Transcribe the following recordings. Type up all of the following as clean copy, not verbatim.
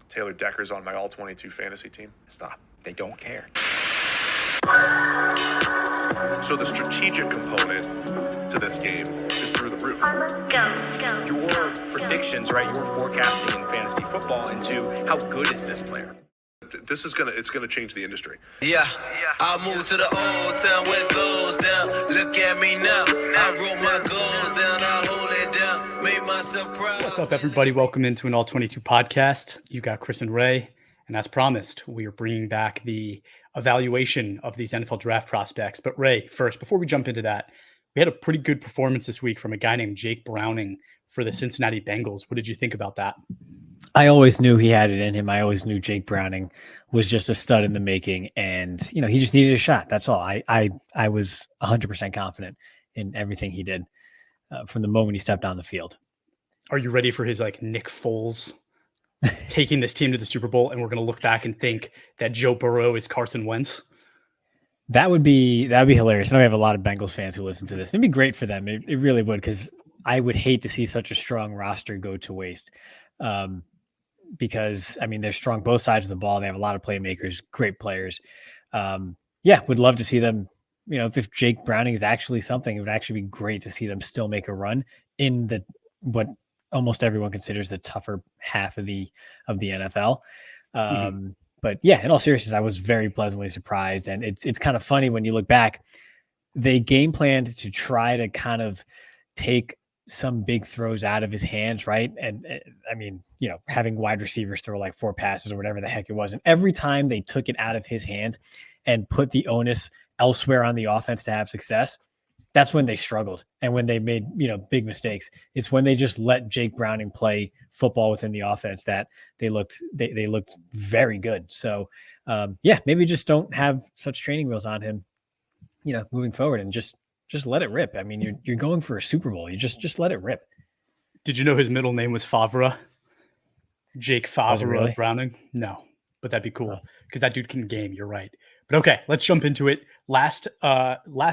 Taylor Decker's on my All-22 fantasy team. Stop. They don't care. So the strategic component to this game is through the roof. Your predictions, right? Your forecasting in fantasy football into how good is this player? This is it's gonna change the industry. Yeah, I moved to the old town where it goes down. Look at me now. I wrote my goals down. I hold it down. Made myself proud. What's up, everybody? Welcome into an All-22 podcast. You got Chris and Ray, and as promised, we are bringing back the evaluation of these NFL draft prospects. But Ray, first, before we jump into that, we had a pretty good performance this week from a guy named Jake Browning for the Cincinnati Bengals. What did you think about that? I always knew he had it in him. I always knew Jake Browning was just a stud in the making, and he just needed a shot. That's all. I was 100% confident in everything he did from the moment he stepped on the field. Are you ready for his Nick Foles taking this team to the Super Bowl, and we're going to look back and think that Joe Burrow is Carson Wentz? That'd be hilarious. I know we have a lot of Bengals fans who listen to this. It'd be great for them. It really would, because I would hate to see such a strong roster go to waste. Because they're strong both sides of the ball. They have a lot of playmakers, great players. Would love to see them. If Jake Browning is actually something, it would actually be great to see them still make a run in what almost everyone considers the tougher half of the NFL. But yeah, in all seriousness, I was very pleasantly surprised, and it's kind of funny when you look back. They game planned to try to kind of take some big throws out of his hands, right? And having wide receivers throw like 4 passes or whatever the heck it was. And every time they took it out of his hands and put the onus elsewhere on the offense to have success, that's when they struggled. And when they made, big mistakes, it's when they just let Jake Browning play football within the offense that they looked very good. So maybe just don't have such training wheels on him, moving forward, and just let it rip. You're going for a Super Bowl. You just let it rip. Did you know his middle name was Favre? Jake Favre really? Browning? No, but that'd be cool because that dude can game. You're right. But okay, let's jump into it. Last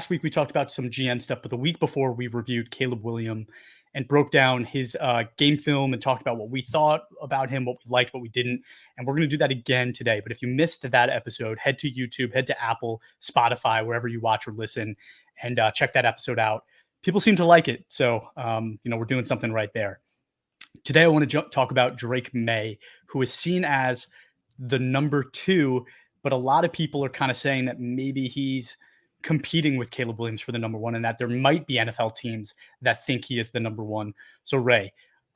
week we talked about some GN stuff, but the week before we reviewed Caleb Williams and broke down his game film and talked about what we thought about him, what we liked, what we didn't. And we're going to do that again today. But if you missed that episode, head to YouTube, head to Apple, Spotify, wherever you watch or listen, and check that episode out. People seem to like it. So, we're doing something right there. Today, I want to talk about Drake Maye, who is seen as the number 2, but a lot of people are kind of saying that maybe he's competing with Caleb Williams for the number 1, and that there might be NFL teams that think he is the number 1. So, Ray,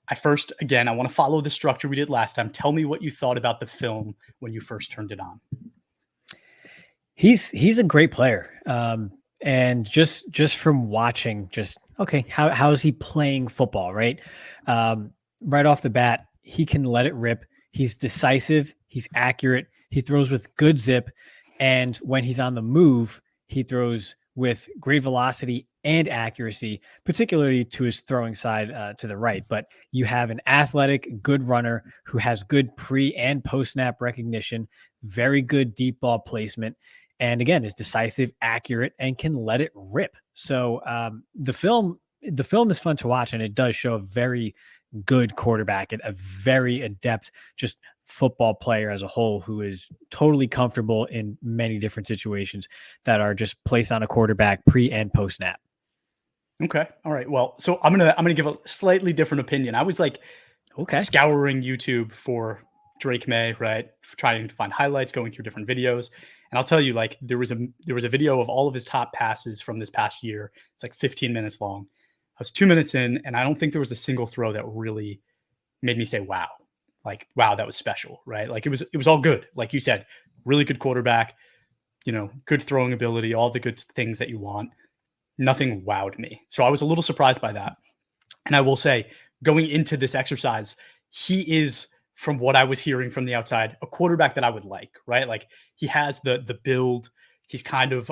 I want to follow the structure we did last time. Tell me what you thought about the film when you first turned it on. He's a great player. And just from watching, how is he playing football, right? Right off the bat, he can let it rip. He's decisive. He's accurate. He throws with good zip. And when he's on the move, he throws with great velocity and accuracy, particularly to his throwing side to the right. But you have an athletic, good runner who has good pre and post snap recognition, very good deep ball placement. And again, is decisive, accurate, and can let it rip. So the film is fun to watch, and it does show a very good quarterback, a very adept, just football player as a whole, who is totally comfortable in many different situations that are just placed on a quarterback pre and post snap. Okay, all right. Well, so I'm gonna give a slightly different opinion. I was scouring YouTube for Drake Maye, right? Trying to find highlights, going through different videos. And I'll tell you, there was a video of all of his top passes from this past year. It's 15 minutes long. I was 2 minutes in, and I don't think there was a single throw that really made me say, wow, wow, that was special, right? It was all good. Like you said, really good quarterback, good throwing ability, all the good things that you want. Nothing wowed me. So I was a little surprised by that. And I will say, going into this exercise, he is, from what I was hearing from the outside, a quarterback that I would like, right? He has the build. He's kind of,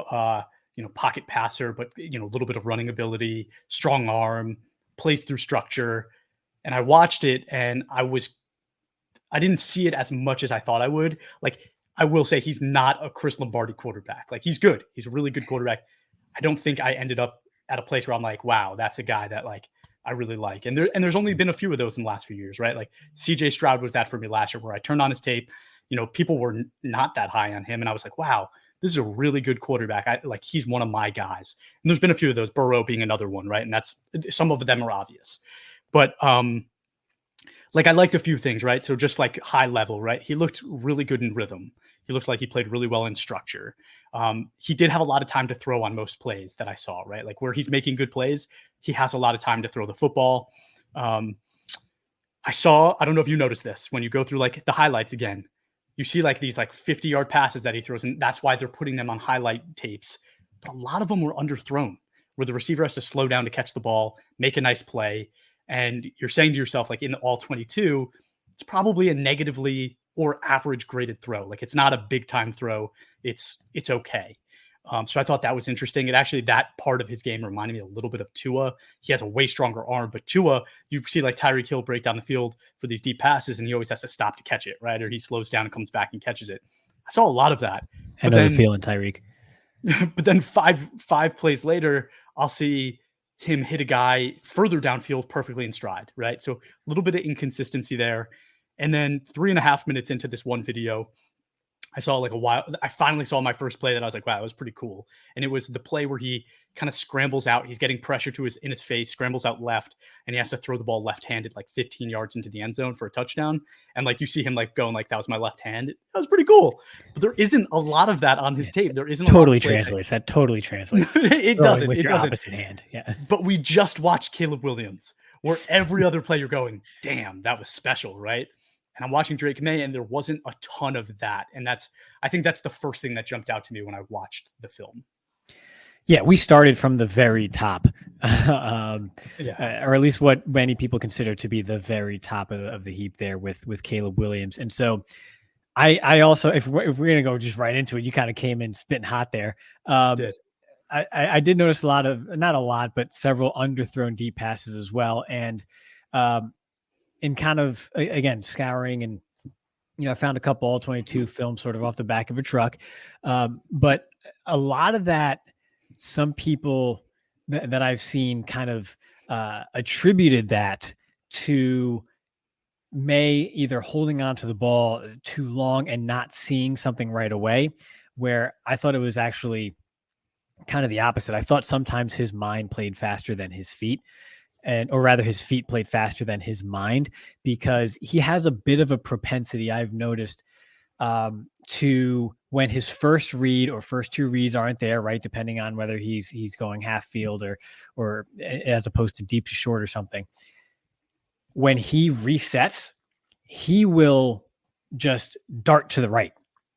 pocket passer, but, a little bit of running ability, strong arm, plays through structure. And I watched it, and I didn't see it as much as I thought I would. I will say he's not a Chris Lombardi quarterback. He's good. He's a really good quarterback. I don't think I ended up at a place where I'm like, wow, that's a guy that I really like. And there's only been a few of those in the last few years, right? Like CJ Stroud was that for me last year, where I turned on his tape. People were not that high on him, and I was like, wow, this is a really good quarterback. He's one of my guys. And there's been a few of those, Burrow being another one, right? And that's, some of them are obvious. But I liked a few things, right? So just like high level, right? He looked really good in rhythm. He looked like he played really well in structure. He did have a lot of time to throw on most plays that I saw, right? Like where he's making good plays, he has a lot of time to throw the football. I don't know if you noticed this, when you go through like the highlights again, you see like these like 50-yard passes that he throws, and that's why they're putting them on highlight tapes. But a lot of them were underthrown, where the receiver has to slow down to catch the ball, make a nice play. And you're saying to yourself, like in All-22, it's probably a negatively or average graded throw. Like it's not a big time throw. It's okay. So I thought that was interesting. And actually that part of his game reminded me a little bit of Tua. He has a way stronger arm, but Tua, you see like Tyreek Hill break down the field for these deep passes, and he always has to stop to catch it, right? Or he slows down and comes back and catches it. I saw a lot of that. I know the feeling, Tyreek. But then five plays later, I'll see him hit a guy further downfield perfectly in stride, right? So a little bit of inconsistency there. And then 3.5 minutes into this one video, I finally saw my first play that I was like, wow, that was pretty cool. And it was the play where he kind of scrambles out. He's getting pressure in his face, scrambles out left, and he has to throw the ball left-handed like 15 yards into the end zone for a touchdown. And like you see him like going like, that was my left hand. That was pretty cool. But there isn't a lot of that on his tape. There isn't totally translates. That totally translates. It doesn't. With it your doesn't. opposite hand. Yeah. But we just watched Caleb Williams, where every other play you're going, damn, that was special, right? And I'm watching Drake Maye, and there wasn't a ton of that. And I think that's the first thing that jumped out to me when I watched the film. Yeah, we started from the very top, or at least what many people consider to be the very top of the heap there with Caleb Williams. And so I also, if we're going to go just right into it, you kind of came in spitting hot there. I did notice not a lot, but several underthrown deep passes as well. And in kind of, again, scouring and, I found a couple All-22 films sort of off the back of a truck. But a lot of that, some people that I've seen kind of attributed that to Maye either holding on to the ball too long and not seeing something right away, where I thought it was actually kind of the opposite. I thought sometimes his mind played faster than his feet. Or rather his feet played faster than his mind, because he has a bit of a propensity, I've noticed, to when his first read or first two reads aren't there, right? Depending on whether he's going half field or as opposed to deep to short or something. When he resets, he will just dart to the right.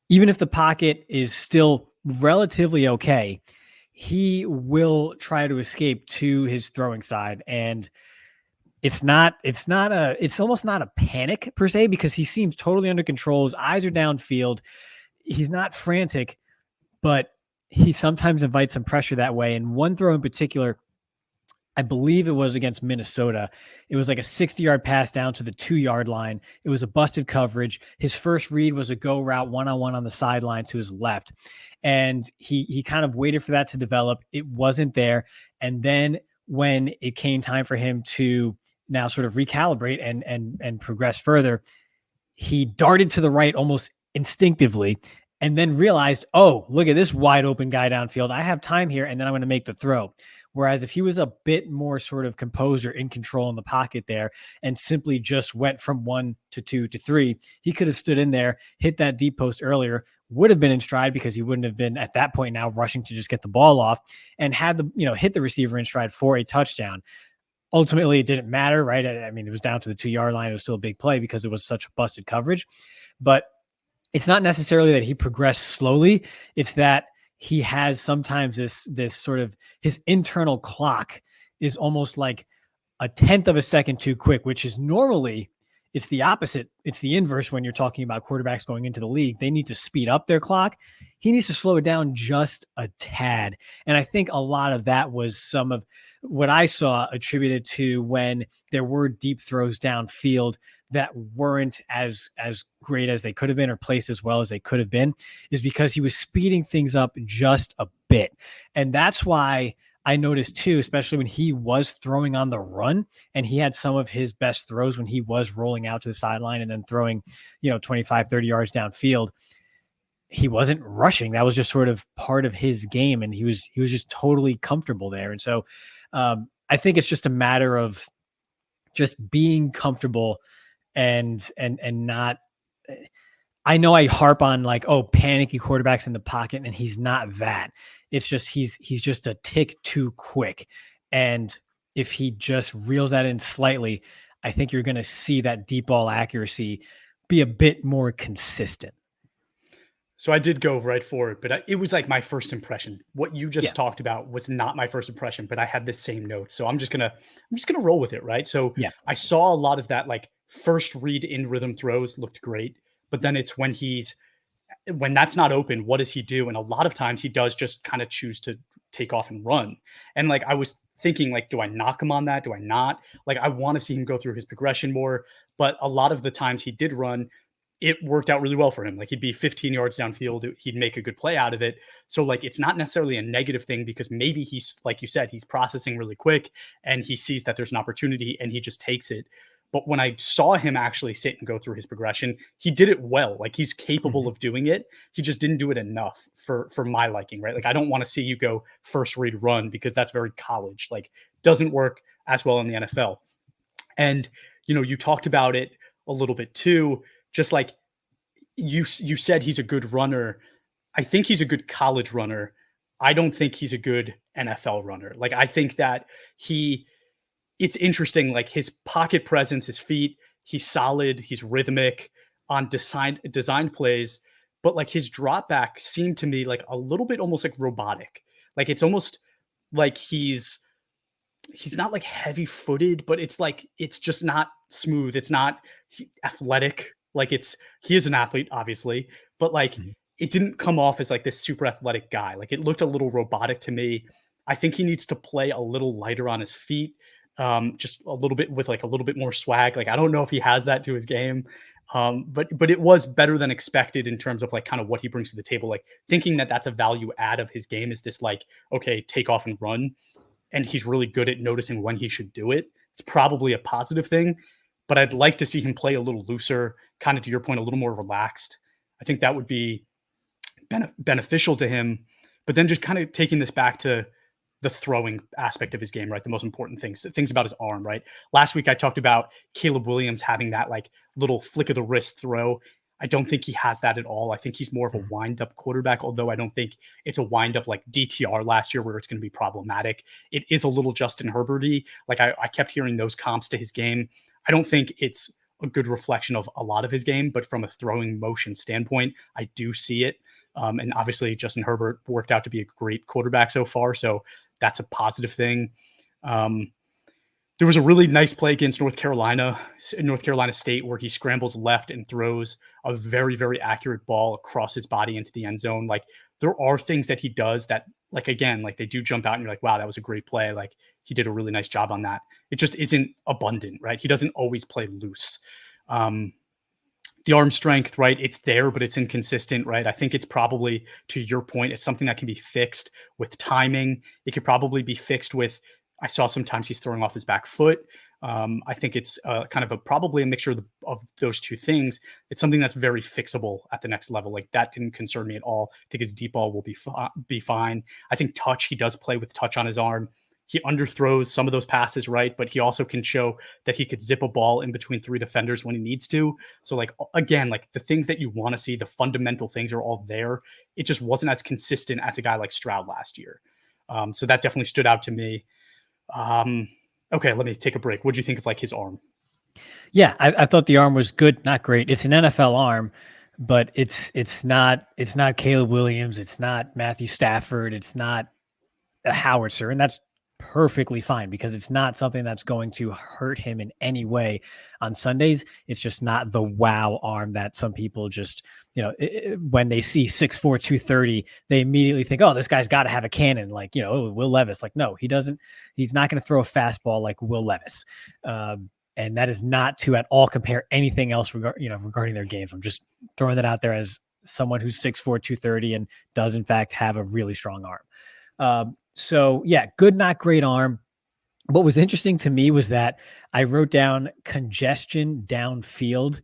Even if the pocket is still relatively okay, he will try to escape to his throwing side. And it's almost not a panic per se, because he seems totally under control. His eyes are downfield. He's not frantic, but he sometimes invites some pressure that way. And one throw in particular, I believe it was against Minnesota. It was like a 60-yard pass down to the 2-yard line. It was a busted coverage. His first read was a go route one-on-one on the sideline to his left. And he kind of waited for that to develop. It wasn't there. And then when it came time for him to now sort of recalibrate and progress further, he darted to the right almost instinctively, and then realized, oh, look at this wide open guy downfield. I have time here, and then I'm going to make the throw. Whereas if he was a bit more sort of composed or in control in the pocket there and simply just went from 1 to 2 to 3, he could have stood in there, hit that deep post earlier, would have been in stride because he wouldn't have been at that point now rushing to just get the ball off, and had hit the receiver in stride for a touchdown. Ultimately, it didn't matter, right? I mean, it was down to the 2-yard line. It was still a big play because it was such a busted coverage. But it's not necessarily that he progressed slowly. It's that he has sometimes this sort of, his internal clock is almost like a 1/10 of a second too quick, which is normally, it's the opposite. It's the inverse when you're talking about quarterbacks going into the league. They need to speed up their clock. He needs to slow it down just a tad. And I think a lot of that was some of what I saw attributed to when there were deep throws downfield that weren't as great as they could have been or placed as well as they could have been, is because he was speeding things up just a bit. And that's why I noticed too, especially when he was throwing on the run and he had some of his best throws when he was rolling out to the sideline and then throwing, 25, 30 yards downfield. He wasn't rushing. That was just sort of part of his game. And he was just totally comfortable there. And so I think it's just a matter of just being comfortable and not, I know I harp on like, oh, panicky quarterbacks in the pocket, and he's not that. It's just he's just a tick too quick. And if he just reels that in slightly, I think you're going to see that deep ball accuracy be a bit more consistent. So I did go right for it, but it was like my first impression. What you just talked about was not my first impression, but I had the same notes. So I'm just gonna roll with it, right? So Yeah. I saw a lot of that like first read in rhythm throws looked great, but then it's when that's not open, what does he do? And a lot of times he does just kind of choose to take off and run. And like I was thinking, like, do I knock him on that? Do I not? Like I want to see him go through his progression more, but a lot of the times he did run, it worked out really well for him. Like he'd be 15 yards downfield, he'd make a good play out of it. So like it's not necessarily a negative thing because maybe he's, like you said, he's processing really quick and he sees that there's an opportunity and he just takes it. But when I saw him actually sit and go through his progression, he did it well. Like he's capable of doing it. He just didn't do it enough for my liking, right? Like I don't want to see you go first read run because that's very college. Like doesn't work as well in the NFL. And you talked about it a little bit too. Just like you said, he's a good runner. I think he's a good college runner. I don't think he's a good NFL runner. Like I think that it's interesting, like his pocket presence, his feet, he's solid, he's rhythmic on designed plays, but like his drop back seemed to me like a little bit almost like robotic. Like it's almost like he's not like heavy footed, but it's like, it's just not smooth. It's not athletic. Like he is an athlete, obviously, but like it didn't come off as like this super athletic guy. Like it looked a little robotic to me. I think he needs to play a little lighter on his feet. Just a little bit with like a little bit more swag. Like, I don't know if he has that to his game. But it was better than expected in terms of like kind of what he brings to the table. Like thinking that that's a value add of his game is this like, okay, take off and run. And he's really good at noticing when he should do it. It's probably a positive thing, but I'd like to see him play a little looser, kind of to your point, a little more relaxed. I think that would be beneficial to him. But then just kind of taking this back to the throwing aspect of his game, right? The most important things about his arm, right? Last week I talked about Caleb Williams having that like little flick of the wrist throw. I don't think he has that at all. I think he's more of a wind-up quarterback, although I don't think it's a wind-up like DTR last year where it's going to be problematic. It is a little Justin Herbert-y. Like I kept hearing those comps to his game. I don't think it's a good reflection of a lot of his game, but from a throwing motion standpoint, I do see it. And obviously Justin Herbert worked out to be a great quarterback so far. So that's a positive thing. There was a really nice play against North Carolina State, where he scrambles left and throws a very, very accurate ball across his body into the end zone. Like there are things that he does that, like, again, like they do jump out and you're like, wow, that was a great play. Like he did a really nice job on that. It just isn't abundant, right? He doesn't always play loose. The arm strength, right? It's there, but it's inconsistent, right? I think it's probably, to your point, it's something that can be fixed with timing. It could probably be fixed with, I saw sometimes he's throwing off his back foot. I think it's kind of probably a mixture of those two things. It's something that's very fixable at the next level. Like that didn't concern me at all. I think his deep ball will be fine. I think touch, he does play with touch on his arm. He underthrows some of those passes, right? But he also can show that he could zip a ball in between three defenders when he needs to. So like, again, like the things that you want to see, the fundamental things are all there. It just wasn't as consistent as a guy like Stroud last year. So that definitely stood out to me. Okay, let me take a break. What do you think of like his arm? Yeah, I thought the arm was good, not great. It's an NFL arm, but it's not Caleb Williams. It's not Matthew Stafford. It's not a howitzer, and that's perfectly fine because it's not something that's going to hurt him in any way on Sundays. It's just not the wow arm that some people just, when they see 6'4", 230, they immediately think, oh, this guy's got to have a cannon, like, Will Levis. Like, no, he doesn't. He's not going to throw a fastball like Will Levis. And that is not to at all compare anything else regarding their games. I'm just throwing that out there as someone who's 6'4", 230 and does in fact have a really strong arm. So yeah, good, not great arm. What was interesting to me was that I wrote down congestion downfield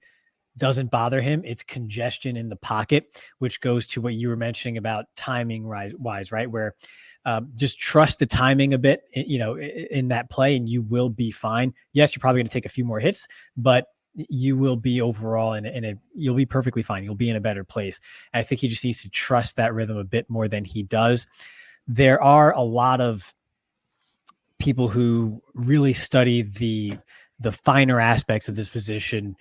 doesn't bother him. It's congestion in the pocket, which goes to what you were mentioning about timing wise, right? Where just trust the timing a bit, in that play, and you will be fine. Yes, you're probably going to take a few more hits, but you will be overall you'll be perfectly fine. You'll be in a better place. And I think he just needs to trust that rhythm a bit more than he does. There are a lot of people who really study the finer aspects of this position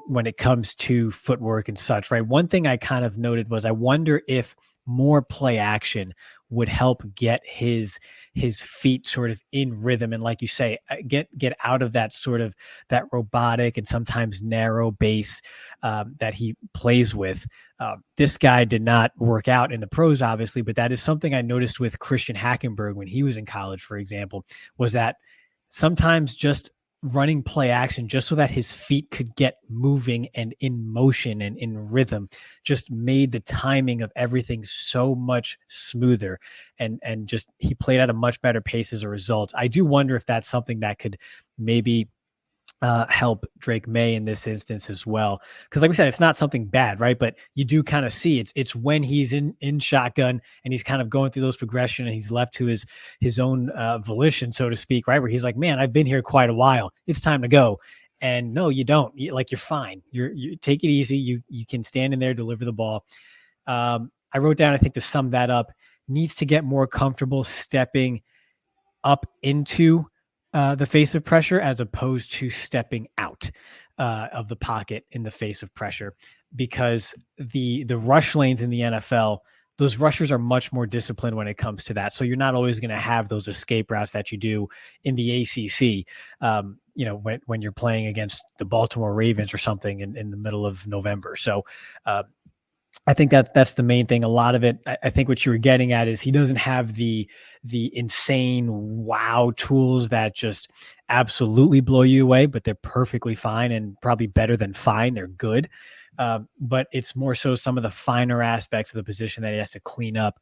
when it comes to footwork and such, right? One thing I kind of noted was I wonder if more play action would help get his feet sort of in rhythm, and like you say, get out of that sort of that robotic and sometimes narrow base that he plays with. This guy did not work out in the pros, obviously, but that is something I noticed with Christian Hackenberg when he was in college, for example, was that sometimes just running play action just so that his feet could get moving and in motion and in rhythm just made the timing of everything so much smoother, and just he played at a much better pace as a result. I do wonder if that's something that could maybe help Drake Maye in this instance as well. Because like we said, it's not something bad, right? But you do kind of see it's when he's in shotgun and he's kind of going through those progression and he's left to his own volition, so to speak, right? Where he's like, man, I've been here quite a while. It's time to go. And no, you don't. You're fine. You take it easy. You can stand in there, deliver the ball. I wrote down, I think to sum that up, needs to get more comfortable stepping up into the face of pressure as opposed to stepping out of the pocket in the face of pressure, because the rush lanes in the NFL, those rushers are much more disciplined when it comes to that. So you're not always going to have those escape routes that you do in the ACC, when you're playing against the Baltimore Ravens or something in the middle of November. So I think that's the main thing. A lot of it, I think what you were getting at is he doesn't have the insane wow tools that just absolutely blow you away, but they're perfectly fine and probably better than fine. They're good. But it's more so some of the finer aspects of the position that he has to clean up,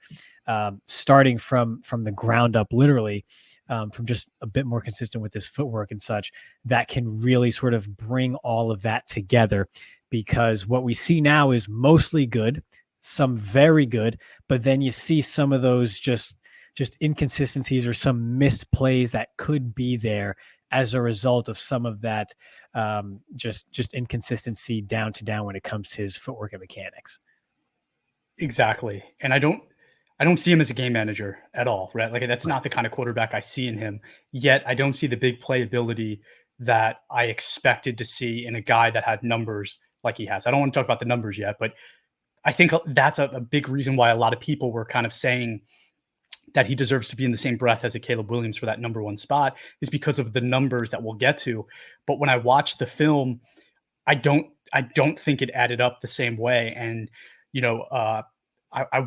starting from the ground up, literally, from just a bit more consistent with his footwork and such, that can really sort of bring all of that together. Because what we see now is mostly good, some very good, but then you see some of those just inconsistencies or some missed plays that could be there as a result of some of that just inconsistency down to down when it comes to his footwork and mechanics. Exactly. And I don't see him as a game manager at all, right? Like that's not the kind of quarterback I see in him. Yet I don't see the big play ability that I expected to see in a guy that had numbers like he has. I don't want to talk about the numbers yet, but I think that's a big reason why a lot of people were kind of saying that he deserves to be in the same breath as a Caleb Williams for that number one spot, is because of the numbers that we'll get to. But when I watched the film, I don't think it added up the same way. And, I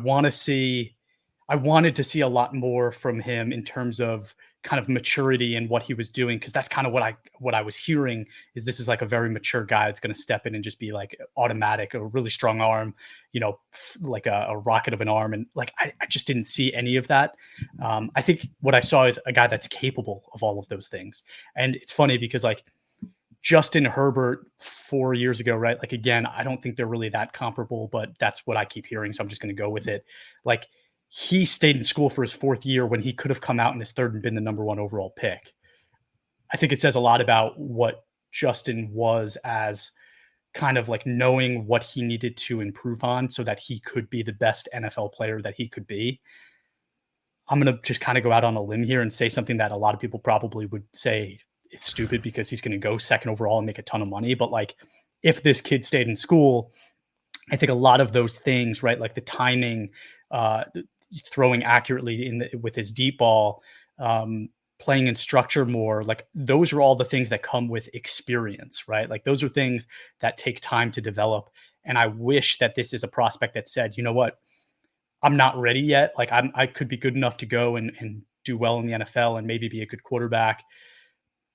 wanted to see a lot more from him in terms of kind of maturity and what he was doing, because that's kind of what I was hearing is this is like a very mature guy that's going to step in and just be like automatic, a really strong arm, like a rocket of an arm. And like I just didn't see any of that. I think what I saw is a guy that's capable of all of those things. And it's funny because like Justin Herbert 4 years ago, right? Like again, I don't think they're really that comparable, but that's what I keep hearing, so I'm just going to go with it. Like he stayed in school for his fourth year when he could have come out in his third and been the number one overall pick. I think it says a lot about what Justin was as kind of like knowing what he needed to improve on so that he could be the best NFL player that he could be. I'm going to just kind of go out on a limb here and say something that a lot of people probably would say it's stupid because he's going to go second overall and make a ton of money. But like, if this kid stayed in school, I think a lot of those things, right? Like the timing, throwing accurately with his deep ball, playing in structure more, like those are all the things that come with experience, right? Like those are things that take time to develop. And I wish that this is a prospect that said, you know what, I'm not ready yet. Like I could be good enough to go and do well in the NFL and maybe be a good quarterback,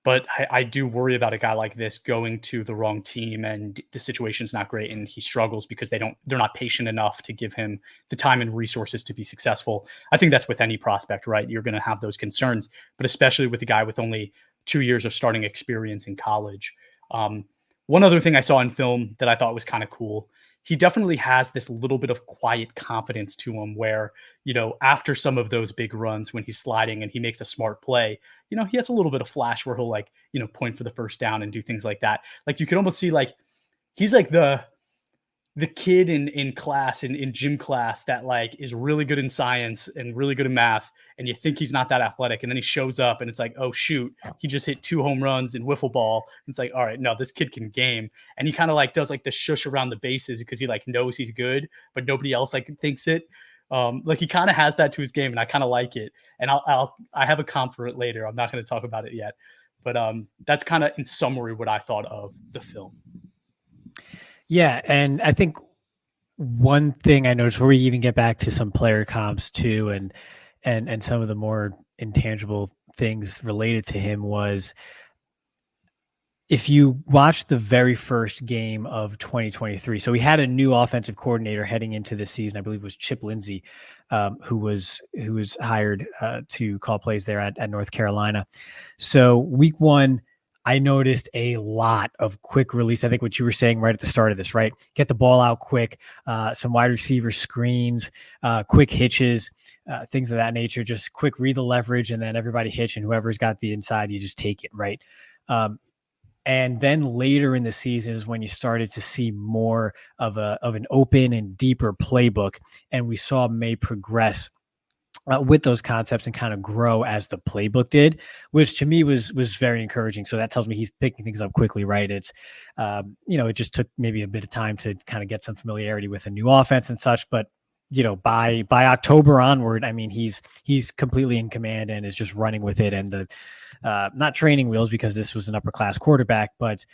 But I do worry about a guy like this going to the wrong team and the situation's not great and he struggles because they're not patient enough to give him the time and resources to be successful. I think that's with any prospect, right? You're going to have those concerns, but especially with a guy with only 2 years of starting experience in college. One other thing I saw in film that I thought was kind of cool, he definitely has this little bit of quiet confidence to him where, after some of those big runs when he's sliding and he makes a smart play, he has a little bit of flash where he'll point for the first down and do things like that. Like you could almost see he's like the kid in class, in gym class that is really good in science and really good in math. And you think he's not that athletic. And then he shows up and it's like, oh shoot, he just hit 2 home runs in wiffle ball. It's like, all right, no, this kid can game. And he kind of does the shush around the bases because he knows he's good, but nobody else thinks it. He kind of has that to his game and I kind of like it. And I have a comp for it later. I'm not going to talk about it yet, but that's kind of in summary what I thought of the film. Yeah, and I think one thing I noticed before we even get back to some player comps too, and some of the more intangible things related to him was, if you watch the very first game of 2023, so we had a new offensive coordinator heading into this season. I believe it was Chip Lindsey, who was hired to call plays there at North Carolina. So week 1, I noticed a lot of quick release. I think what you were saying right at the start of this, right? Get the ball out quick, some wide receiver screens, quick hitches, things of that nature. Just quick read the leverage, and then everybody hitch, and whoever's got the inside, you just take it, right? And then later in the season is when you started to see more of an open and deeper playbook, and we saw Maye progress with those concepts and kind of grow as the playbook did, which to me was very encouraging. So that tells me he's picking things up quickly, right? It's, it just took maybe a bit of time to kind of get some familiarity with a new offense and such, but by October onward, I mean, he's completely in command and is just running with it. And the not training wheels, because this was an upper class quarterback, but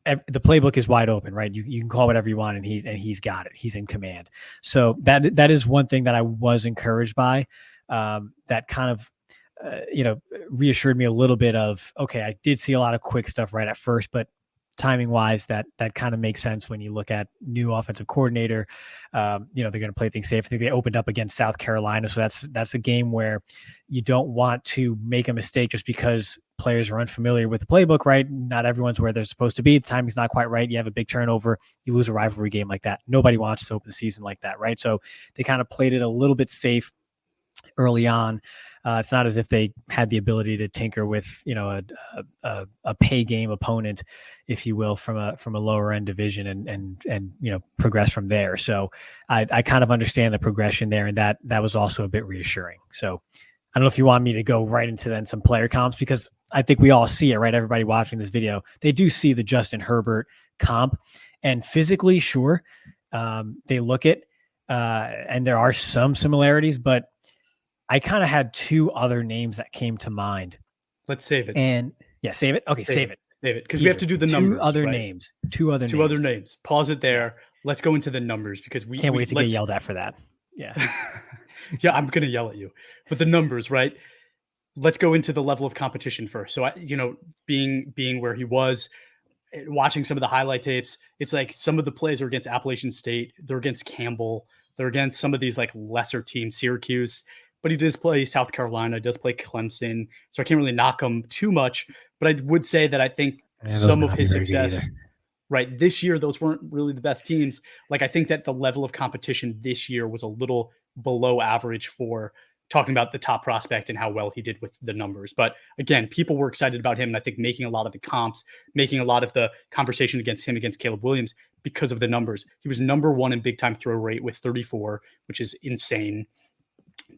the playbook is wide open, right? You can call whatever you want, and he's got it. He's in command. So that is one thing that I was encouraged by. That kind of reassured me a little bit of, okay, I did see a lot of quick stuff right at first, but timing wise, that kind of makes sense when you look at new offensive coordinator. They're going to play things safe. I think they opened up against South Carolina, so that's a game where you don't want to make a mistake just because players are unfamiliar with the playbook, right? Not everyone's where they're supposed to be. The timing's not quite right. You have a big turnover, you lose a rivalry game like that. Nobody wants to open the season like that, right? So they kind of played it a little bit safe early on. It's not as if they had the ability to tinker with, a pay game opponent, if you will, from a lower end division and progress from there. So I kind of understand the progression there, and that was also a bit reassuring. So I don't know if you want me to go right into then some player comps, because I think we all see it, right? Everybody watching this video, they do see the Justin Herbert comp, and physically, sure, they look it, and there are some similarities, but I kind of had 2 other names that came to mind. Let's save it. And yeah, save it. Okay, save it. Save it, because we have to do the numbers. 2 other right? names. 2 other names. Pause it there. Let's go into the numbers, because we can't wait to get yelled at for that. Yeah. Yeah, I'm gonna yell at you. But the numbers, right? Let's go into the level of competition first. So being where he was, watching some of the highlight tapes, it's like some of the plays are against Appalachian State, they're against Campbell, they're against some of these lesser teams, Syracuse. But he does play South Carolina, does play Clemson. So I can't really knock him too much. But I would say that I think some of his success, right, this year, those weren't really the best teams. I think that the level of competition this year was a little below average for talking about the top prospect and how well he did with the numbers. But again, people were excited about him. And I think making a lot of the comps, making a lot of the conversation against Caleb Williams because of the numbers. He was number 1 in big time throw rate with 34, which is insane.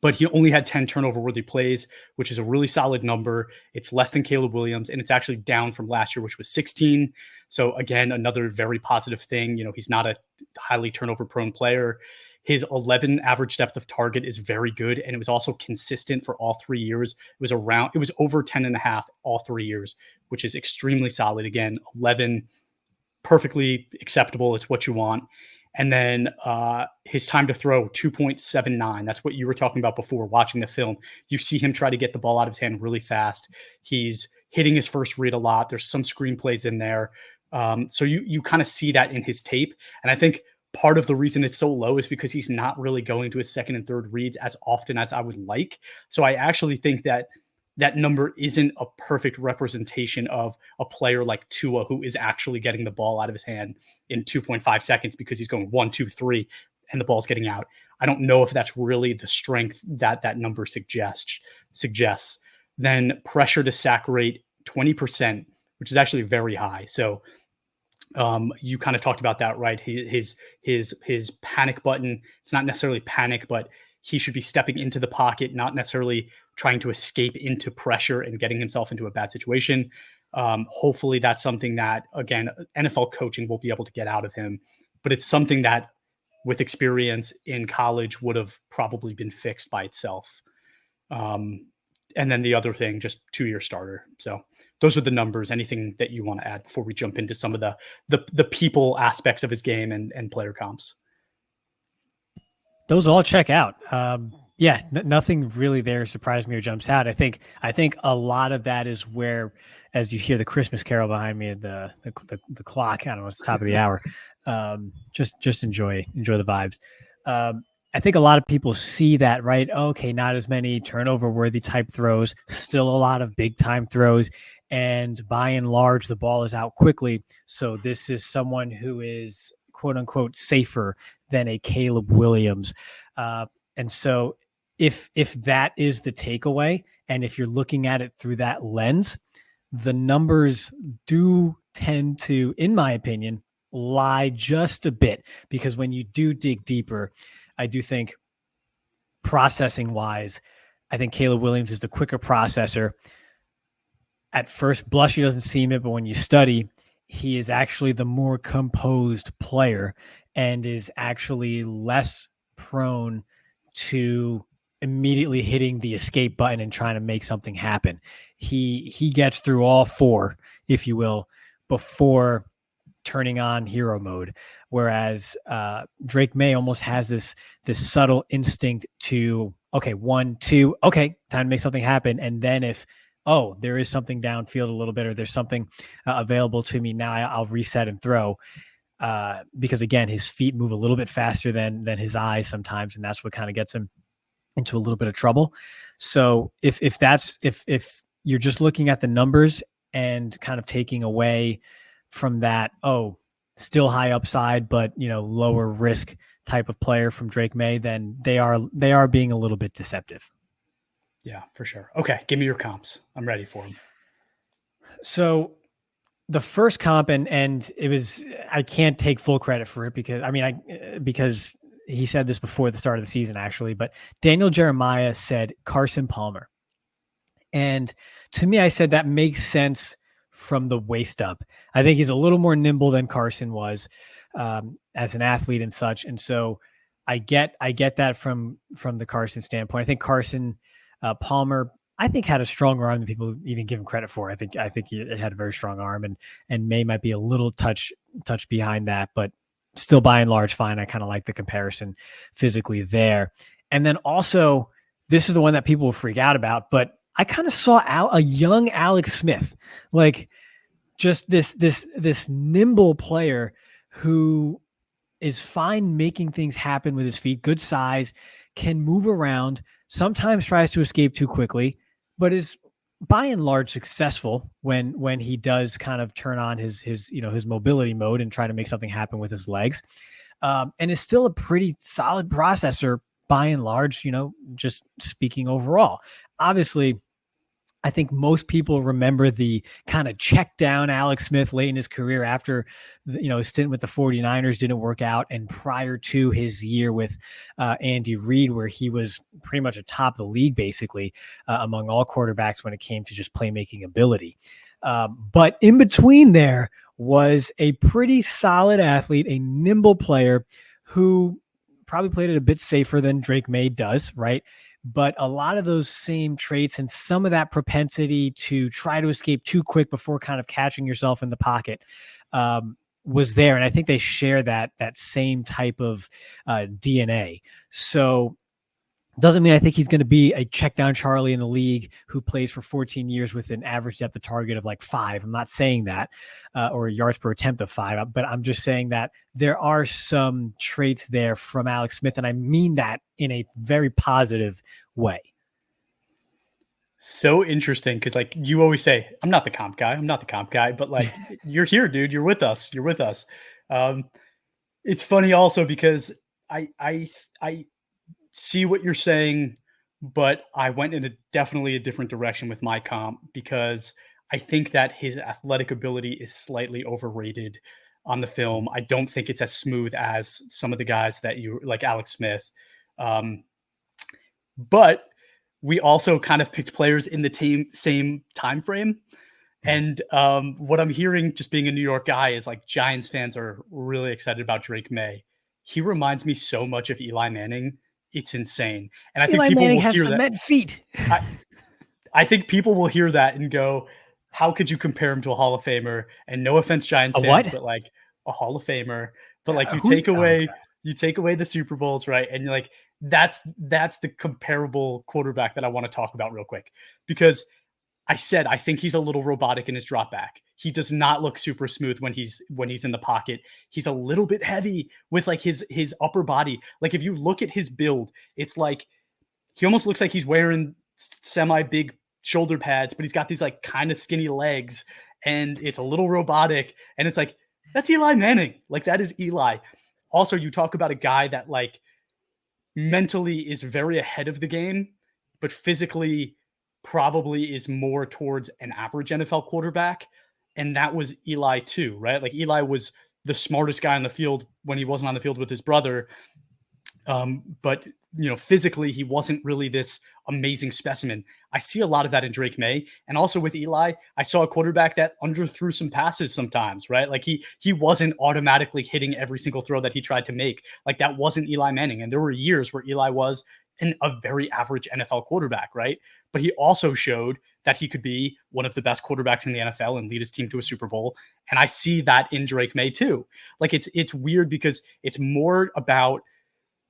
But he only had 10 turnover-worthy plays, which is a really solid number. It's less than Caleb Williams, and it's actually down from last year, which was 16. So again, another very positive thing. He's not a highly turnover-prone player. His 11 average depth of target is very good, and it was also consistent for all 3 years. It was over 10.5 all 3 years, which is extremely solid. Again, 11, perfectly acceptable. It's what you want. And then his time to throw, 2.79. That's what you were talking about before watching the film. You see him try to get the ball out of his hand really fast. He's hitting his first read a lot. There's some screenplays in there. So you kind of see that in his tape. And I think part of the reason it's so low is because he's not really going to his second and third reads as often as I would like. So I actually think that that number isn't a perfect representation of a player like Tua, who is actually getting the ball out of his hand in 2.5 seconds because he's going 1, 2, 3, and the ball's getting out. I don't know if that's really the strength that that number suggests. Then pressure to sack rate 20%, which is actually very high. So you kind of talked about that, right? His panic button. It's not necessarily panic, but he should be stepping into the pocket, not necessarily trying to escape into pressure and getting himself into a bad situation. Hopefully that's something that, again, NFL coaching will be able to get out of him, but it's something that with experience in college would have probably been fixed by itself. And then the other thing, just 2-year starter. So those are the numbers. Anything that you want to add before we jump into some of the people aspects of his game and player comps? Those all check out. Nothing really there surprised me or jumps out. I think a lot of that is where, as you hear the Christmas carol behind me, the clock. I don't know, it's the top of the hour. Just enjoy the vibes. I think a lot of people see that, right? Okay, not as many turnover-worthy type throws, still a lot of big-time throws, and by and large, the ball is out quickly. So this is someone who is quote-unquote safer than a Caleb Williams. And so if that is the takeaway, and if you're looking at it through that lens, the numbers do tend to, in my opinion, lie just a bit, because when you do dig deeper, I do think processing wise, I think Caleb Williams is the quicker processor. At first blush, he doesn't seem it, but when you study, he is actually the more composed player and is actually less prone to immediately hitting the escape button and trying to make something happen. He gets through all four, if you will, before turning on hero mode. Whereas Drake Maye almost has this subtle instinct to, okay, 1, 2, okay, time to make something happen. And then if, there is something downfield a little bit, or there's something available to me, now I'll reset and throw. Because again, his feet move a little bit faster than his eyes sometimes, and that's what kind of gets him into a little bit of trouble. So if you're just looking at the numbers and kind of taking away from that, still high upside, but lower risk type of player from Drake Maye, then they are being a little bit deceptive. Yeah, for sure. Okay, give me your comps. I'm ready for them. So the first comp, and it was, I can't take full credit for it because he said this before the start of the season, actually, but Daniel Jeremiah said Carson Palmer. And to me, I said that makes sense from the waist up. I think he's a little more nimble than Carson was as an athlete and such. And so I get that from the Carson standpoint. I think Carson Palmer, I think, had a stronger arm than people even give him credit for. I think he had a very strong arm, and Maye might be a little touch behind that, but still by and large fine. I kind of like the comparison physically there. And then also, this is the one that people will freak out about, but I kind of saw a young Alex Smith, like just this nimble player who is fine making things happen with his feet, good size, can move around, sometimes tries to escape too quickly, but is by and large successful when he does kind of turn on his mobility mode and try to make something happen with his legs, and is still a pretty solid processor by and large, just speaking overall. Obviously, I think most people remember the kind of check down Alex Smith late in his career after his stint with the 49ers didn't work out, and prior to his year with Andy Reid, where he was pretty much atop the league basically among all quarterbacks when it came to just playmaking ability. But in between there was a pretty solid athlete, a nimble player who probably played it a bit safer than Drake Maye does, right? But a lot of those same traits and some of that propensity to try to escape too quick before kind of catching yourself in the pocket was there. And I think they share that same type of DNA. So Doesn't mean I think he's going to be a check down Charlie in the league who plays for 14 years with an average depth of target of like 5. I'm not saying that, or yards per attempt of 5, but I'm just saying that there are some traits there from Alex Smith, and I mean that in a very positive way. So interesting because, like, you always say, I'm not the comp guy, but like, you're here, dude. You're with us. It's funny also because I see what you're saying, but I went in definitely a different direction with my comp because I think that his athletic ability is slightly overrated on the film. I don't think it's as smooth as some of the guys that you like, Alex Smith. But we also kind of picked players in the same time frame. And what I'm hearing, just being a New York guy, is like Giants fans are really excited about Drake Maye. He reminds me so much of Eli Manning. It's insane. And I think people Manning will has hear cement that. feet. I think people will hear that and go, how could you compare him to a Hall of Famer? And no offense, Giants fans, what? but like a Hall of Famer. But like you take away the Super Bowls, right? And you're like, that's the comparable quarterback that I want to talk about real quick. Because I said I think he's a little robotic in his drop back. He does not look super smooth when he's in the pocket. He's a little bit heavy with like his upper body. Like if you look at his build, it's like he almost looks like he's wearing semi big shoulder pads, but he's got these like kind of skinny legs, and it's a little robotic. And it's like, that's Eli Manning. Like that is Eli. Also, you talk about a guy that like mentally is very ahead of the game, but physically probably is more towards an average NFL quarterback. And that was Eli too, right? Like Eli was the smartest guy on the field when he wasn't on the field with his brother. But physically he wasn't really this amazing specimen. I see a lot of that in Drake Maye. And also with Eli, I saw a quarterback that underthrew some passes sometimes, right? Like he wasn't automatically hitting every single throw that he tried to make. Like that wasn't Eli Manning. And there were years where Eli was a very average NFL quarterback, right? But he also showed that he could be one of the best quarterbacks in the NFL and lead his team to a Super Bowl. And I see that in Drake Maye too. Like it's weird because it's more about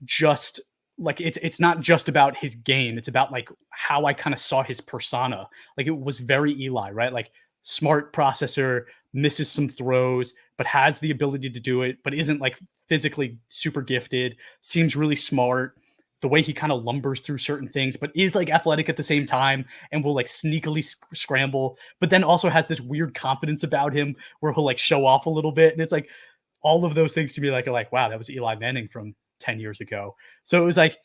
just like it's not just about his game. It's about like how I kind of saw his persona. Like it was very Eli, right? Like smart processor, misses some throws, but has the ability to do it, but isn't like physically super gifted, seems really smart. The way he kind of lumbers through certain things, but is like athletic at the same time and will like sneakily scramble, but then also has this weird confidence about him where he'll like show off a little bit. And it's like all of those things to me, like, are like, wow, that was Eli Manning from 10 years ago. So it was like,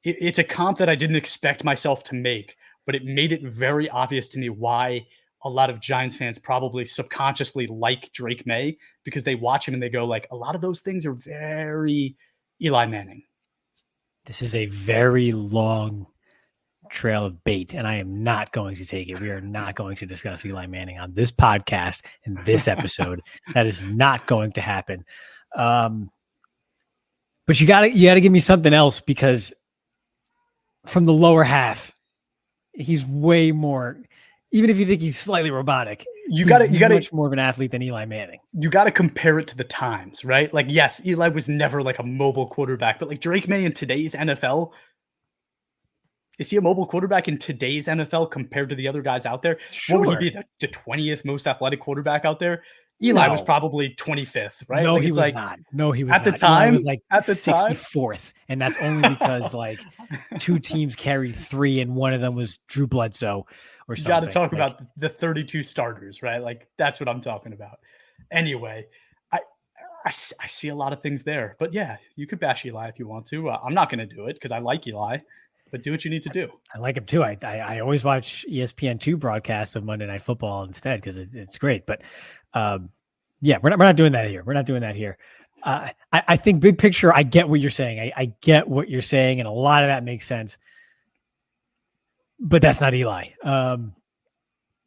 it's a comp that I didn't expect myself to make, but it made it very obvious to me why a lot of Giants fans probably subconsciously like Drake Maye, because they watch him and they go like, a lot of those things are very Eli Manning. This is a very long trail of bait, and I am not going to take it. We are not going to discuss Eli Manning on this podcast in this episode. That is not going to happen. But you gotta give me something else, because from the lower half, he's way more. Even if you think he's slightly robotic, you gotta much more of an athlete than Eli Manning. You got to compare it to the times, right? Like, yes, Eli was never like a mobile quarterback, but like Drake Maye in today's NFL, is he a mobile quarterback in today's NFL compared to the other guys out there? Sure. What would he be, the 20th most athletic quarterback out there? Eli was probably 25th, right? No, like, he was like, not. No, he was at the not. time. Eli was like at the 64th, and that's only because like two teams carried 3, and one of them was Drew Bledsoe or something. You got to talk about the 32 starters, right? Like that's what I'm talking about. Anyway, I see a lot of things there, but yeah, you could bash Eli if you want to. I'm not going to do it because I like Eli. But do what you need to do. I like him too. I always watch ESPN2 broadcasts of Monday Night Football instead because it's great. But yeah, we're not doing that here. We're not doing that here. I think big picture, I get what you're saying. I get what you're saying, and a lot of that makes sense. But that's not Eli. And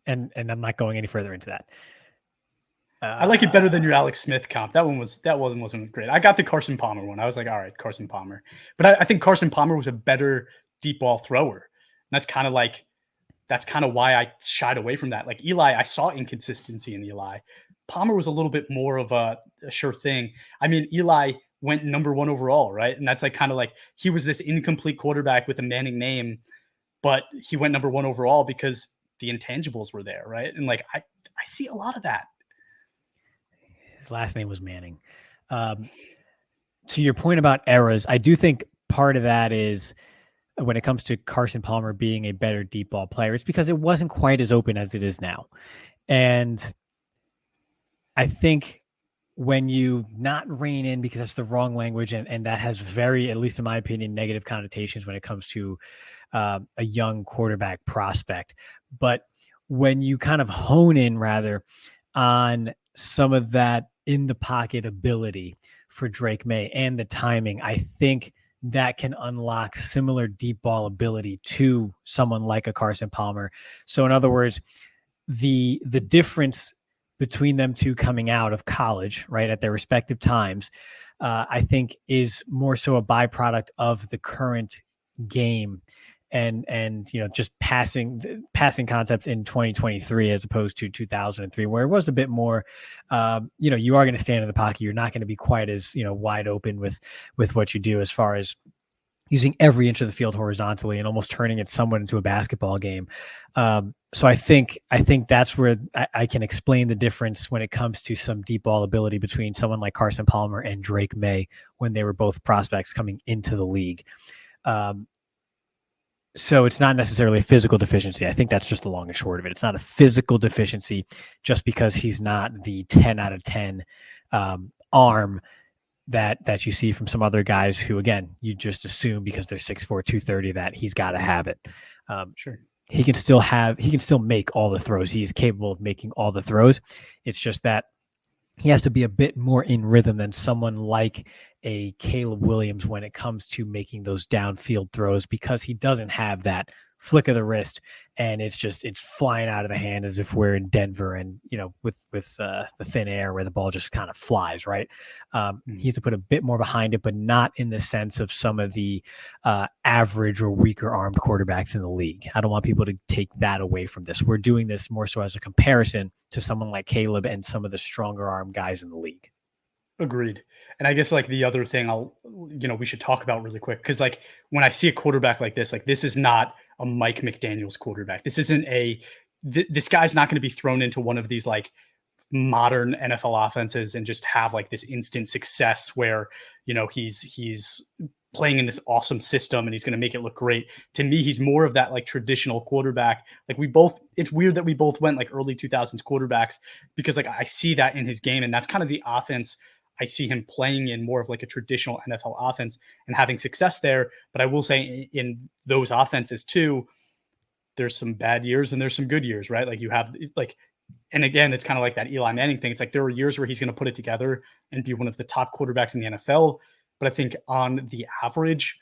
I'm not going any further into that. I like it better than your Alex Smith comp. That one wasn't great. I got the Carson Palmer one. I was like, all right, Carson Palmer. But I think Carson Palmer was a better deep ball thrower. And that's kind of why I shied away from that. Like Eli, I saw inconsistency in Eli. Palmer was a little bit more of a sure thing. I mean, Eli went number 1 overall, right? And that's like kind of like he was this incomplete quarterback with a Manning name, but he went number 1 overall because the intangibles were there, right? And like I see a lot of that. His last name was Manning. To your point about eras, I do think part of that is when it comes to Carson Palmer being a better deep ball player, it's because it wasn't quite as open as it is now. And I think when you not rein in, because that's the wrong language, and that has very, at least in my opinion, negative connotations when it comes to a young quarterback prospect. But when you kind of hone in rather on some of that in the pocket ability for Drake Maye and the timing, I think that can unlock similar deep ball ability to someone like a Carson Palmer. So in other words, the difference between them two coming out of college, right, at their respective times, I think is more so a byproduct of the current game and just passing concepts in 2023 as opposed to 2003, where it was a bit more, you are going to stand in the pocket. You're not going to be quite as, wide open with what you do as far as using every inch of the field horizontally and almost turning it somewhat into a basketball game. So I think that's where I can explain the difference when it comes to some deep ball ability between someone like Carson Palmer and Drake Maye when they were both prospects coming into the league. So it's not necessarily a physical deficiency. I think that's just the long and short of it. It's not a physical deficiency just because he's not the 10 out of 10 arm that you see from some other guys who, again, you just assume because they're 6'4", 230 that he's got to have it. Sure. He can still make all the throws. He is capable of making all the throws. It's just that he has to be a bit more in rhythm than someone like a Caleb Williams when it comes to making those downfield throws, because he doesn't have that flick of the wrist and it's flying out of the hand as if we're in Denver and, with the thin air where the ball just kind of flies, right? He has to put a bit more behind it, but not in the sense of some of the average or weaker armed quarterbacks in the league. I don't want people to take that away from this. We're doing this more so as a comparison to someone like Caleb and some of the stronger armed guys in the league. Agreed. And I guess like the other thing we should talk about really quick, because like when I see a quarterback like this is not a Mike McDaniel's quarterback. This isn't this guy's not going to be thrown into one of these like modern NFL offenses and just have like this instant success where, he's playing in this awesome system and he's going to make it look great. To me, he's more of that like traditional quarterback. Like it's weird that we both went like early 2000s quarterbacks, because like I see that in his game, and that's kind of the offense I see him playing in, more of like a traditional NFL offense and having success there. But I will say in those offenses too, there's some bad years and there's some good years, right? Like you have like, and again, it's kind of like that Eli Manning thing. It's like there are years where he's going to put it together and be one of the top quarterbacks in the NFL. But I think on the average,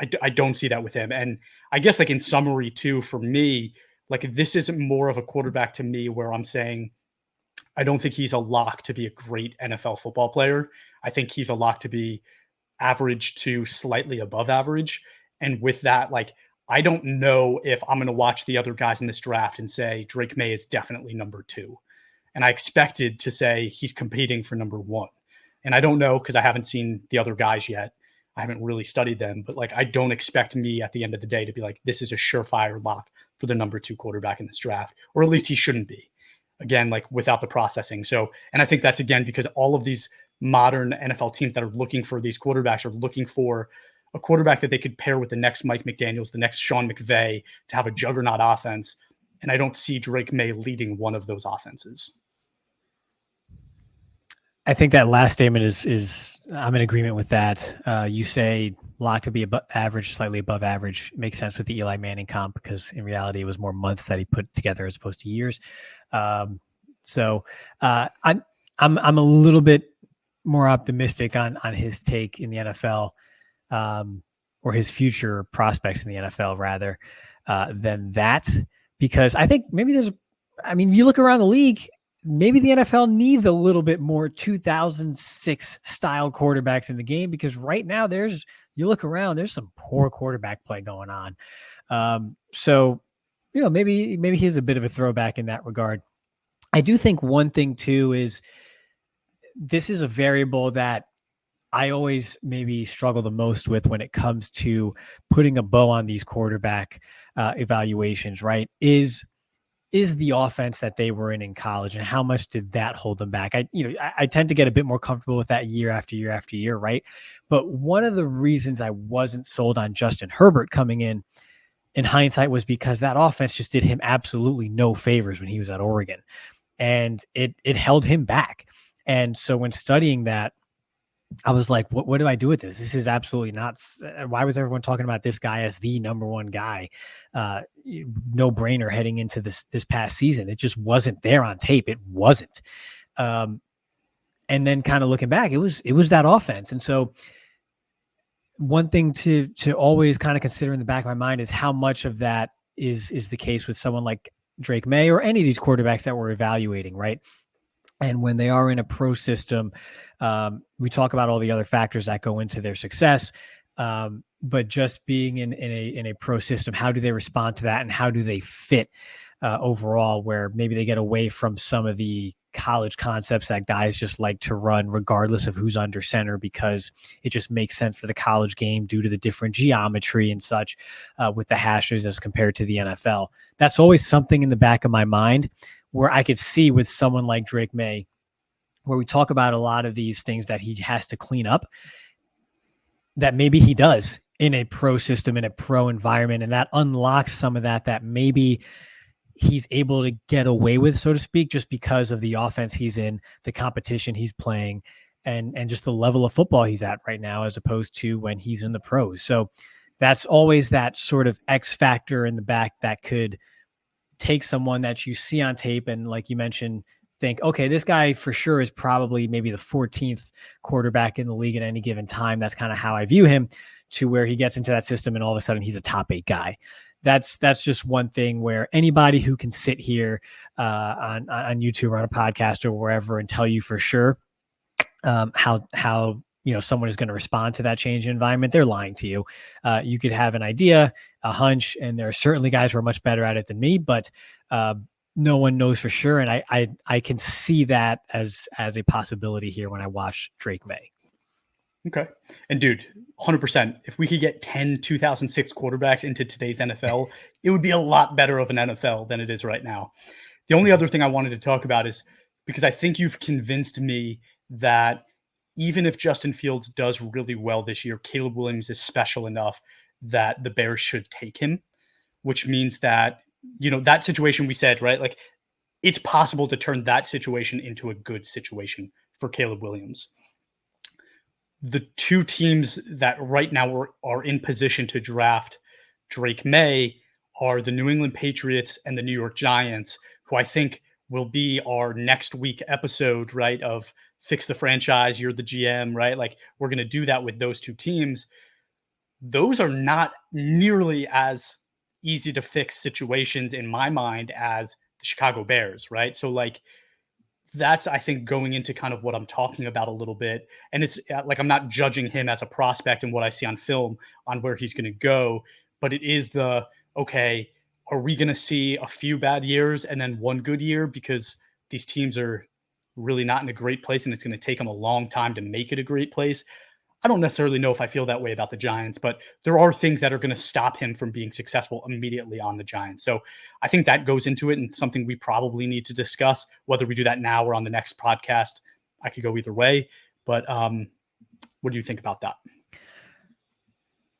I don't see that with him. And I guess like in summary too, for me, like this isn't more of a quarterback to me where I'm saying, I don't think he's a lock to be a great NFL football player. I think he's a lock to be average to slightly above average. And with that, like, I don't know if I'm going to watch the other guys in this draft and say Drake Maye is definitely number 2. And I expected to say he's competing for number 1. And I don't know because I haven't seen the other guys yet. I haven't really studied them. But like, I don't expect me at the end of the day to be like, this is a surefire lock for the number 2 quarterback in this draft. Or at least he shouldn't be. Again, like without the processing. So, and I think that's again, because all of these modern NFL teams that are looking for these quarterbacks are looking for a quarterback that they could pair with the next Mike McDaniels, the next Sean McVay, to have a juggernaut offense. And I don't see Drake Maye leading one of those offenses. I think that last statement is I'm in agreement with that. You say lock to be average, slightly above average. Makes sense with the Eli Manning comp, because in reality, it was more months that he put together as opposed to years. So I'm a little bit more optimistic on his take in the NFL, or his future prospects in the NFL rather, than that, because I think maybe you look around the league, maybe the NFL needs a little bit more 2006 style quarterbacks in the game, because right now you look around, there's some poor quarterback play going on. So, maybe he's a bit of a throwback in that regard. I do think one thing too is this is a variable that I always maybe struggle the most with when it comes to putting a bow on these quarterback evaluations, right? Is the offense that they were in college, and how much did that hold them back? I tend to get a bit more comfortable with that year after year after year, right? But one of the reasons I wasn't sold on Justin Herbert coming in hindsight was because that offense just did him absolutely no favors when he was at Oregon, and it held him back. And so when studying that, I was like, what do I do with this? This is absolutely not. Why was everyone talking about this guy as the number one guy? No brainer heading into this past season. It just wasn't there on tape. It wasn't. And then kind of looking back, it was that offense. And so one thing to always kind of consider in the back of my mind is how much of that is the case with someone like Drake Maye or any of these quarterbacks that we're evaluating, right? And when they are in a pro system, we talk about all the other factors that go into their success. But just being in a pro system, how do they respond to that, and how do they fit overall? Where maybe they get away from some of the college concepts that guys just like to run, regardless of who's under center, because it just makes sense for the college game due to the different geometry and such with the hashes as compared to the NFL. That's always something in the back of my mind, where I could see with someone like Drake Maye, where we talk about a lot of these things that he has to clean up, that maybe he does in a pro system, in a pro environment, and that unlocks some of that maybe he's able to get away with, so to speak, just because of the offense he's in, the competition he's playing, and just the level of football he's at right now, as opposed to when he's in the pros. So that's always that sort of X factor in the back that could take someone that you see on tape and, like you mentioned, think, okay, this guy for sure is probably maybe the 14th quarterback in the league at any given time. That's kind of how I view him, to where he gets into that system and all of a sudden he's a top 8 guy. That's just one thing where anybody who can sit here on YouTube or on a podcast or wherever and tell you for sure how someone is going to respond to that change in environment, they're lying to you. You could have an idea, a hunch, and there are certainly guys who are much better at it than me, but no one knows for sure. And I can see that as a possibility here when I watch Drake Maye. Okay. And dude, 100%, if we could get 10 2006 quarterbacks into today's NFL, it would be a lot better of an NFL than it is right now. The only other thing I wanted to talk about is, because I think you've convinced me that even if Justin Fields does really well this year, Caleb Williams is special enough that the Bears should take him, which means that, that situation we said, right? Like, it's possible to turn that situation into a good situation for Caleb Williams. The two teams that right now are in position to draft Drake Maye are the New England Patriots and the New York Giants, who I think will be our next week episode, right? Of Fix the Franchise, You're the GM, right? Like, we're going to do that with those two teams. Those are not nearly as easy to fix situations in my mind as the Chicago Bears, right? So like, that's, I think, going into kind of what I'm talking about a little bit. And it's like, I'm not judging him as a prospect and what I see on film on where he's going to go, but it is okay, are we going to see a few bad years and then one good year, because these teams are really not in a great place and it's going to take them a long time to make it a great place? I don't necessarily know if I feel that way about the Giants, but there are things that are going to stop him from being successful immediately on the Giants. So I think that goes into it, and something we probably need to discuss, whether we do that now or on the next podcast. I could go either way, but what do you think about that?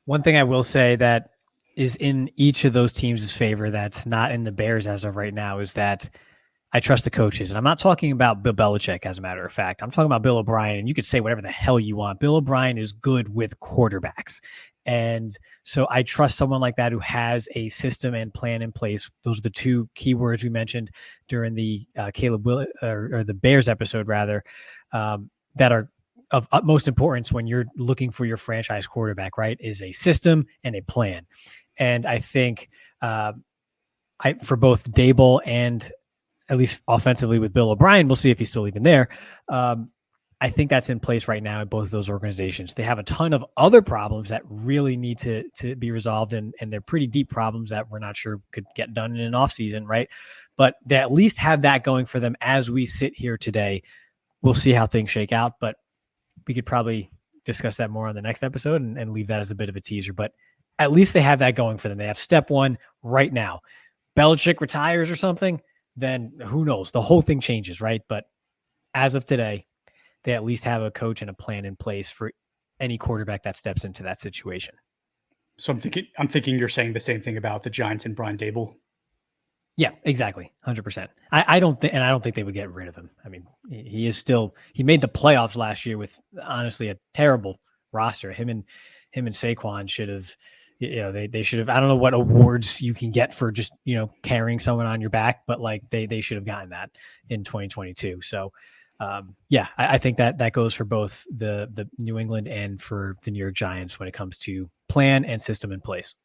One thing I will say that is in each of those teams' favor that's not in the Bears as of right now is that I trust the coaches. And I'm not talking about Bill Belichick, as a matter of fact. I'm talking about Bill O'Brien, and you could say whatever the hell you want. Bill O'Brien is good with quarterbacks. And so I trust someone like that who has a system and plan in place. Those are the two key words we mentioned during the or the Bears episode, rather, that are of utmost importance when you're looking for your franchise quarterback, right? Is a system and a plan. And I think for both Dable and at least offensively with Bill O'Brien, we'll see if he's still even there. I think that's in place right now in both of those organizations. They have a ton of other problems that really need to be resolved, and they're pretty deep problems that we're not sure could get done in an offseason, right? But they at least have that going for them as we sit here today. We'll see how things shake out, but we could probably discuss that more on the next episode and leave that as a bit of a teaser. But at least they have that going for them. They have step one right now. Belichick retires or something, then who knows? The whole thing changes, right? But as of today, they at least have a coach and a plan in place for any quarterback that steps into that situation. So I'm thinking you're saying the same thing about the Giants and Brian Dable. Yeah, exactly. 100%. I don't think they would get rid of him. I mean, he made the playoffs last year with honestly a terrible roster. Him and Saquon should have, they should have, I don't know what awards you can get for just, carrying someone on your back, but like they should have gotten that in 2022. So I think that goes for both the New England and for the New York Giants when it comes to plan and system in place.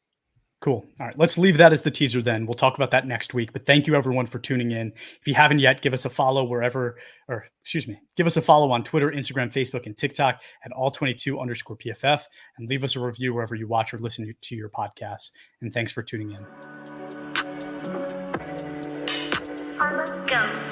Cool. All right. Let's leave that as the teaser then. We'll talk about that next week. But thank you everyone for tuning in. If you haven't yet, give us a follow give us a follow on Twitter, Instagram, Facebook, and TikTok at all22_PFF, and leave us a review wherever you watch or listen to your podcasts. And thanks for tuning in. Go.